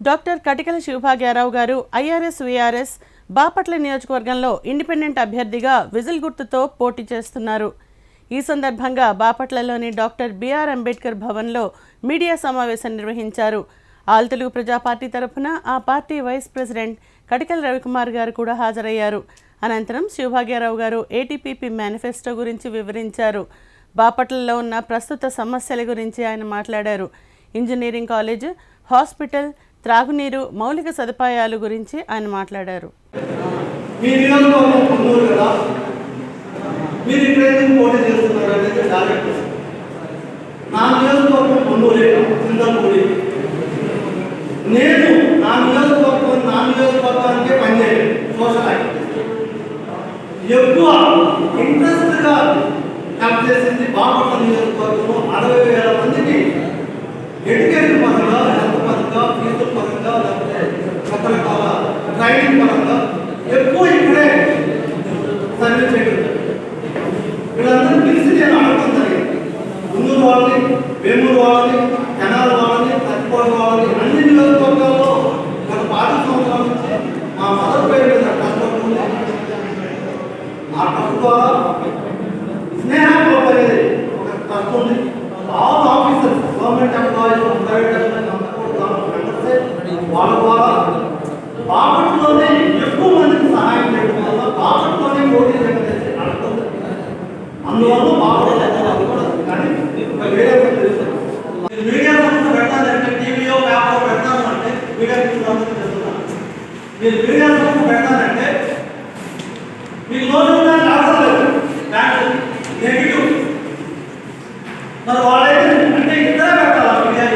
Doctor Katikala Siva Bhagya Rao గారు IRS VRS Bapatla నియోజకవర్గంలో independent అభ్యర్థిగా విజిల్ గుర్తుతో పోటీ చేస్తున్నారు. ఈ సందర్భంగా బాపట్లలోని డాక్టర్ బిఆర్ అంబేద్కర్ భవన్లో మీడియా సమావేశం నిర్వహించారు. ఆల్ తెలుగు ప్రజా పార్టీ తరఫున ఆ పార్టీ వైస్ ప్రెసిడెంట్ కటికల రవికుమార్ గారు కూడా హాజరయ్యారు. అనంతరం శివభాగ్యారావు గారు ఏటీపీపీ మేనిఫెస్టో గురించి వివరించారు. బాపట్లలో ఉన్న ప్రస్తుత సమస్యల గురించి ఆయన మాట్లాడారు. ఇంజనీరింగ్ కాలేజ్, హాస్పిటల్, త్రాగునీరు, మౌలిక సదుపాయాల గురించి ఆయన మాట్లాడారు. నేను నా నియోజకవర్గానికే పనిచేయాలి. సోషల్ యాక్టివిటీ ఎక్కువ ఇంట్రెస్ట్గా హెల్ప్ చేసింది బాపట్ల నియోజకవర్గంలో 60,000 మందికి ఎడ్యుకేషన్ పరంగా, హెల్త్ పరంగా, ఫీజుల పరంగా, లేకపోతే రకరకాల ట్రైనింగ్ పరంగా ఎక్కువ ఇక్కడే సర్వీస్ చేయడం. వీళ్ళందరూ పిలిచి నేను అడగడం జరిగింది. గుంటూరు వాళ్ళని, వేమూరు వాళ్ళని, తెనాలి వాళ్ళని, తక్కువ వాళ్ళని అన్ని నియోజకవర్గాల్లో గత 5 సంవత్సరాల నుంచి మా మదర్ పేరు మీద కష్టపడుతుంది. ఆ ట్రస్ట్ ద్వారా స్నేహ క్లబ్ అనేది ఒక ట్రస్ట్ ఉంది. All officers, government employees, private employees అందరూ కూడా మెంబర్సే. వాళ్ళ ద్వారా బాపట్లోనే ఎక్కువ మందికి సహాయం చేయడం వల్ల బాపట్లోనే పోటీ చేసి నడుస్తుంది. అందువల్ల బాపట్ల కానీ వేరే తెలుసు. మీడియా సంస్థ పెట్టాలంటే టీవీలో పేపర్లో పెడతాను అంటే మీడియా సంస్థ చేస్తున్నాను. మీరు మీడియా సంస్థ పెట్టాలంటే మీకు లోన్ అవసరం లేదు, బ్యాంకు నెగిటివ్. మరి వాళ్ళైతే అంటే ఇద్దరే పెట్టాలి. మీడియా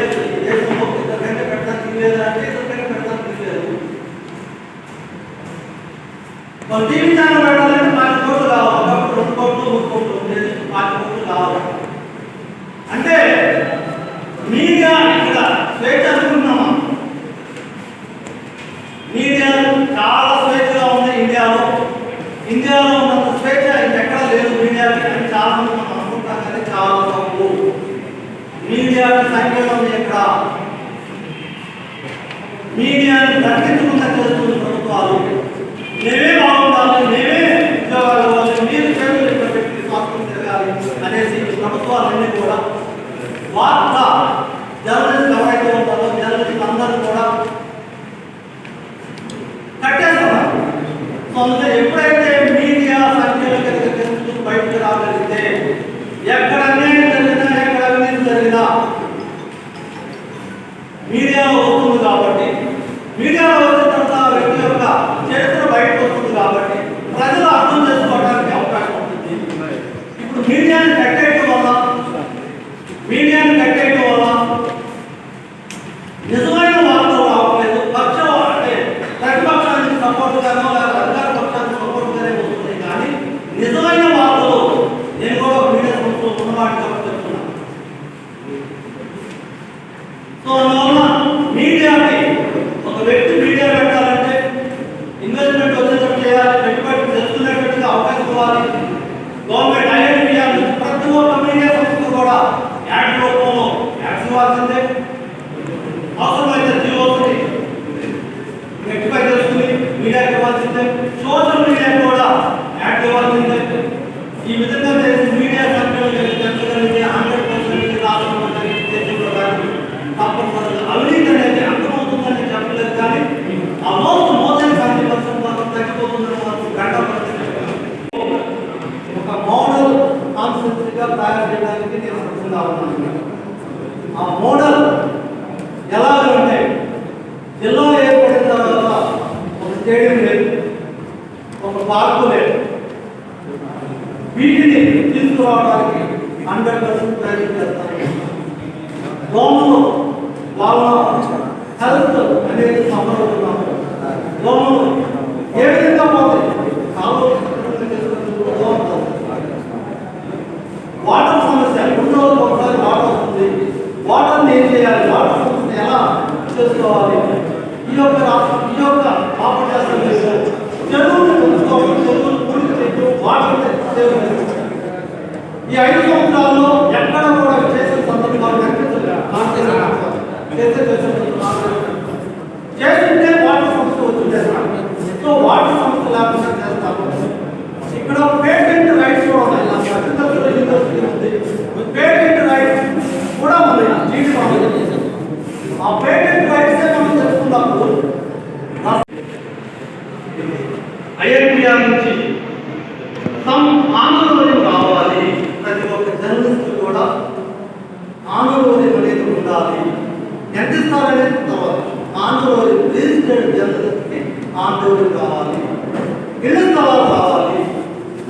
దేశంలో ఇద్దరికంటే పెట్టడానికి లేదు అంటే ఇద్దరికంటే పెట్టడానికి లేదు. వాళ్ళు టీవీ ఛానల్ పెట్టాలంటే 5 కోట్లు కావాలి, 2 కోట్లు 3 కోట్లు ఉండేది 5 కోట్లు కావాలి. అంటే మీడియా ఇక్కడ స్వేచ్ఛ అనుకుంటున్నామా? మీడియా చాలా స్వేచ్ఛగా ఉంది ఇండియాలో. ఇండియాలో ఉన్నంత స్వేచ్ఛ ఇంకెక్కడా లేదు మీడియాకి అని చాలా మంది మనం అనుకుంటాం, కానీ చాలా తప్పు. మీడియాకి సంఖ్యలో ఉంది. ఇక్కడ మీడియాని తగ్గించకుండా చేస్తున్న ప్రభుత్వాలు. మేమే బాగుండాలి, మేమే ఉద్యోగాలు ఇవ్వాలి, మీరు చేతులు ఇక్కడ పెట్టి స్వాస్థ్యం తిరగాలి అనేసి ప్రభుత్వాలన్నీ కూడా వార్త జర్నలిస్ట్ ఎవరైతే ఉంటారో జర్నలిస్ట్ అందరూ కూడా కట్టేస్తున్నారు. సో అందుకే ఎప్పుడైతే మీడియా సంఖ్యలు కనుక తెలుస్తూ బయటకు రాగలిగితే ఎక్కడ అన్యాయం జరిగినా, ఎక్కడ అవినీతి జరిగినా మీడియాలో వస్తుంది. కాబట్టి మీడియాలో వచ్చిన తర్వాత వ్యక్తి యొక్క చరిత్ర బయటకు వస్తుంది. కాబట్టి ప్రజలు అర్థం చేసుకోవడానికి అవకాశం ఉంటుంది. ఇప్పుడు మీడియాని కట్టేయడం వల్ల నిజమైన వార్తలు రావట్లేదు. పక్షం అంటే ప్రతిపక్షానికి సపోర్ట్గానో లేదా అధికార పక్షానికి సపోర్ట్గానే వస్తుంది. కానీ నిజమైన వార్తలు నేను కూడా మీడియా సంస్థలో ఉన్నవాటి కాబట్టి చెప్తున్నాను. సో అందువల్ల మీడియాకి ఒక వ్యక్తి మీడియా పెట్టాలంటే ఇన్వెస్ట్మెంట్ వచ్చేటట్టు చేయాలి, పెట్టుబడి తెలుసుకునేటట్టుగా అవకాశం ఇవ్వాలి. గవర్నమెంట్ ఐఐటీఆర్ ప్రతి ఒక్క మీడియా సంస్థ కూడా యాడ్ రూపంలో యాడ్స్ ఇవ్వాల్సిందే. అవసరమైతే జియోస్ని రెక్టిఫై చేసుకుని మీడియాకి ఇవ్వాల్సిందే. సోషల్ మీడియా కూడా యాడ్ ఇవ్వాల్సిందే. ఈ విధంగా చేసి మీడియా సంఖ్యలో పెంచగలిగితే 100% రాష్ట్రంలో దేశంలో కానీ తప్పనిసరిగా అవినీతి అనేది అంతమవుతుందని చెప్పలేదు. కానీ ఆ మోసం 70% మాత్రం తగ్గిపోతుందని మాత్రం ఒక మోడల్ కాన్స్టిట్యూన్సీగా తయారు చేయడానికి నేను సిద్ధంగా ఉన్నాను. ఆ మోడల్ ఎలాగంటే జిల్లా ఏర్పడిన తర్వాత ఒక స్టేడియం లేదు, ఒక పార్కు లేదు. వీటిని తీసుకురావడానికి 100% ప్రయత్నం చేస్తాను. దోమలు వాళ్ళ హెల్త్ అనేది సంబంధించున్నాము. దోమలు ఏ విధంగా పోతాయి? వాటర్ సమస్య 2 రోజులకు ఒకసారి వాటర్ వస్తుంది. వాటర్ని ఏం చేయాలి? వాటర్ సమస్యను ఎలా చేసుకోవాలి? ఈ యొక్క బాపట్ల చెరువులు పూర్తి చెట్టు వాటర్ ఈ 5 సంవత్సరాల్లో ఎక్కడ కూడా చేసిన సందర్భాలు కనిపించలేదు. రోడ్డు కావాలి, ఇళ్ల స్థలాలు కావాలి,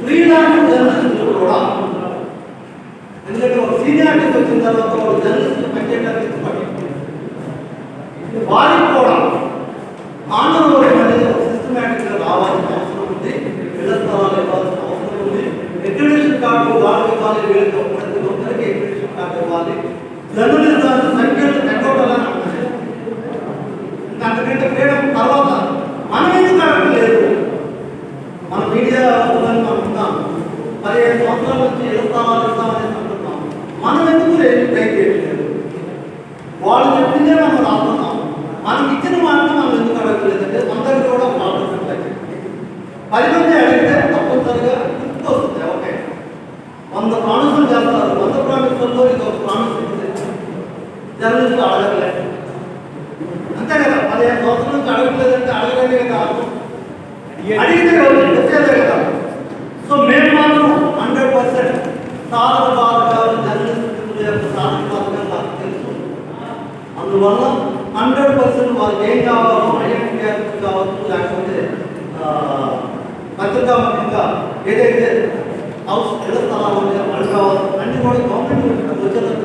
ఫ్రీలాన్స్ జర్నలిస్టులు కూడా. ఎందుకంటే ఒక సీనియారిటీకి వచ్చిన తర్వాత ఒక జర్నలిస్టులు పనిచేయడానికి ఇష్టపడి వారికి కూడా ఆందోళన అనేది ఒక సిస్టమేటిక్గా రావాల్సిన అవసరం ఉంది. ఇళ్ల స్థలాలు ఇవ్వాల్సిన అవసరం ఉంది. అక్రిడిటేషన్ కార్డు వాళ్ళకి ఇవ్వాలి, వీళ్ళకి ప్రతి ఒక్కరికి అక్రిడిటేషన్ కార్డు ఇవ్వాలి. జర్నలిజాన్ని సంఖ్యలు తగ్గొట్టాలని అనుకుంటే అంతకంటే ఫ్రీడమ్ తర్వాత మనం ఎందుకు అడగలేదు? మన మీడియా మనం ఉన్నాం, 15 సంవత్సరాల నుంచి ఇళ్ల స్థలాలు ఇస్తామనేసి అంటున్నాం. మనం ఎందుకు రైట్ చేయట్లేదు? వాళ్ళు చెప్పిందే మనం రాస్తున్నాం. మనకి ఇచ్చిన మాట మనం ఎందుకు అడగలేదంటే అందరికీ కూడా ప్రాబ్లమ్స్ ఉంటాయి. 10 మంది అడిగితే తప్పనిసరిగా గుర్తు వస్తుంది. ఓకే, 100 ప్రామిసులు చేస్తారు, 100 ప్రామిసుల్లో ఇది ఒక ప్రామిస్ ఉంది, జర్నలిస్టులు అడగలేదు. అంతే కదా, 15 సంవత్సరాల నుంచి అడగలేదంటే అడగలేదే కదా, అడిగితే వచ్చేదే కదా. సో మేము మాత్రం 100% సాధన బాధకాలు జర్నలిస్టుల యొక్క సాధన బాధకాలు నాకు తెలుసు. అందువల్ల 100% వాళ్ళకి ఏం కావాలో ఐడెంటిటీ కావచ్చు, లేకపోతే పత్రికాముఖంగా ఏదైతే హౌస్ ఇళ్ల స్థలాలు అన్ని కావాలి అన్ని కూడా గవర్నమెంట్ వచ్చేటప్పుడు